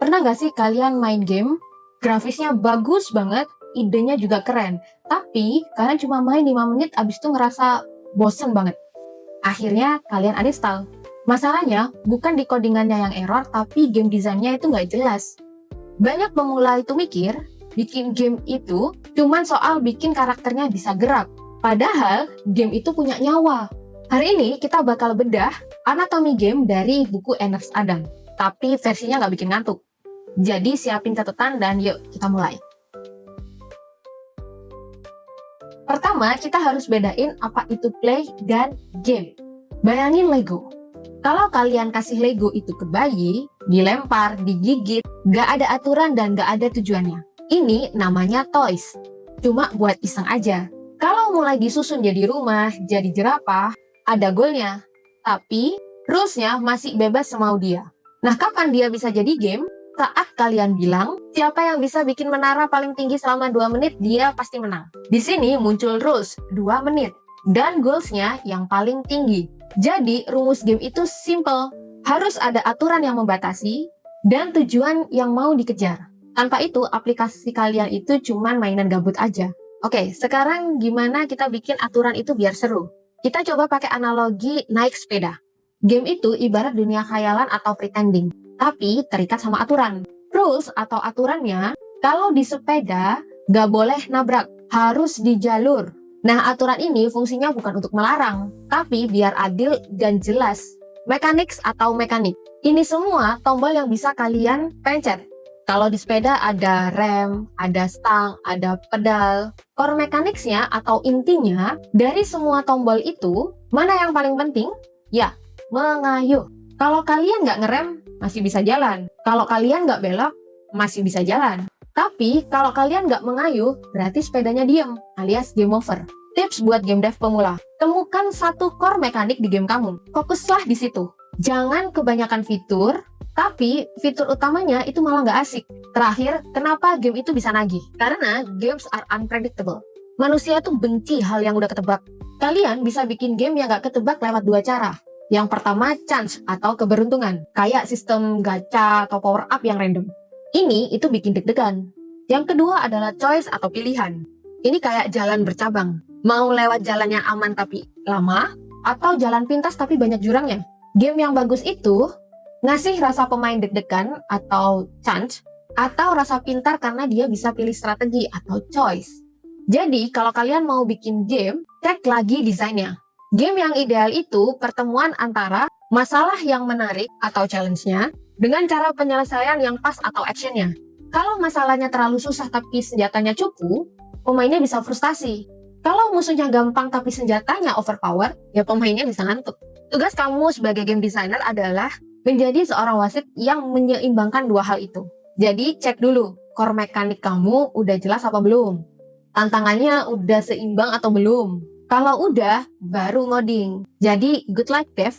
Pernah nggak sih kalian main game, grafisnya bagus banget, idenya juga keren, tapi kalian cuma main 5 menit abis itu ngerasa bosen banget. Akhirnya kalian uninstall. Masalahnya bukan di codingannya yang error, tapi game desainnya itu nggak jelas. Banyak pemula itu mikir, bikin game itu cuman soal bikin karakternya bisa gerak. Padahal game itu punya nyawa. Hari ini kita bakal bedah anatomi game dari buku Ernest Adam. Tapi versinya nggak bikin ngantuk. Jadi siapin catatan dan yuk kita mulai. Pertama, kita harus bedain apa itu play dan game. Bayangin Lego. Kalau kalian kasih Lego itu ke bayi, dilempar, digigit, gak ada aturan dan gak ada tujuannya. Ini namanya toys. Cuma buat iseng aja. Kalau mulai disusun jadi rumah, jadi jerapah, ada goalnya. Tapi, rules-nya masih bebas semau dia. Nah, kapan dia bisa jadi game? Saat kalian bilang, siapa yang bisa bikin menara paling tinggi selama 2 menit, dia pasti menang. Di sini muncul rules, 2 menit. Dan goals-nya yang paling tinggi. Jadi, rumus game itu simple. Harus ada aturan yang membatasi, dan tujuan yang mau dikejar. Tanpa itu, aplikasi kalian itu cuman mainan gabut aja. Oke, sekarang gimana kita bikin aturan itu biar seru? Kita coba pakai analogi naik sepeda. Game itu ibarat dunia khayalan atau pretending, tapi terikat sama aturan. Rules atau aturannya, kalau di sepeda, gak boleh nabrak, harus di jalur. Nah, aturan ini fungsinya bukan untuk melarang, tapi biar adil dan jelas. Mechanics atau mekanik, ini semua tombol yang bisa kalian pencet. Kalau di sepeda ada rem, ada stang, ada pedal. Core mechanics-nya atau intinya, dari semua tombol itu, mana yang paling penting? Ya, mengayuh. Kalau kalian nggak ngerem, masih bisa jalan. Kalau kalian nggak belok, masih bisa jalan. Tapi, kalau kalian nggak mengayuh, berarti sepedanya diem, alias game over. Tips buat game dev pemula. Temukan satu core mekanik di game kamu. Fokuslah di situ. Jangan kebanyakan fitur, tapi fitur utamanya itu malah nggak asik. Terakhir, kenapa game itu bisa nagih? Karena games are unpredictable. Manusia tuh benci hal yang udah ketebak. Kalian bisa bikin game yang nggak ketebak lewat 2 cara. Yang pertama, chance atau keberuntungan. Kayak sistem gacha atau power up yang random. Ini itu bikin deg-degan. Yang kedua adalah choice atau pilihan. Ini kayak jalan bercabang. Mau lewat jalan yang aman tapi lama, atau jalan pintas tapi banyak jurangnya. Game yang bagus itu ngasih rasa pemain deg-degan atau chance, atau rasa pintar karena dia bisa pilih strategi atau choice. Jadi, kalau kalian mau bikin game, cek lagi desainnya. Game yang ideal itu pertemuan antara masalah yang menarik atau challenge-nya dengan cara penyelesaian yang pas atau action-nya. Kalau masalahnya terlalu susah tapi senjatanya cukup, pemainnya bisa frustasi. Kalau musuhnya gampang tapi senjatanya overpower, ya pemainnya bisa ngantuk. Tugas kamu sebagai game designer adalah menjadi seorang wasit yang menyeimbangkan dua hal itu. Jadi cek dulu, core mekanik kamu udah jelas apa belum? Tantangannya udah seimbang atau belum? Kalau udah, baru ngoding. Jadi, good luck, Dev.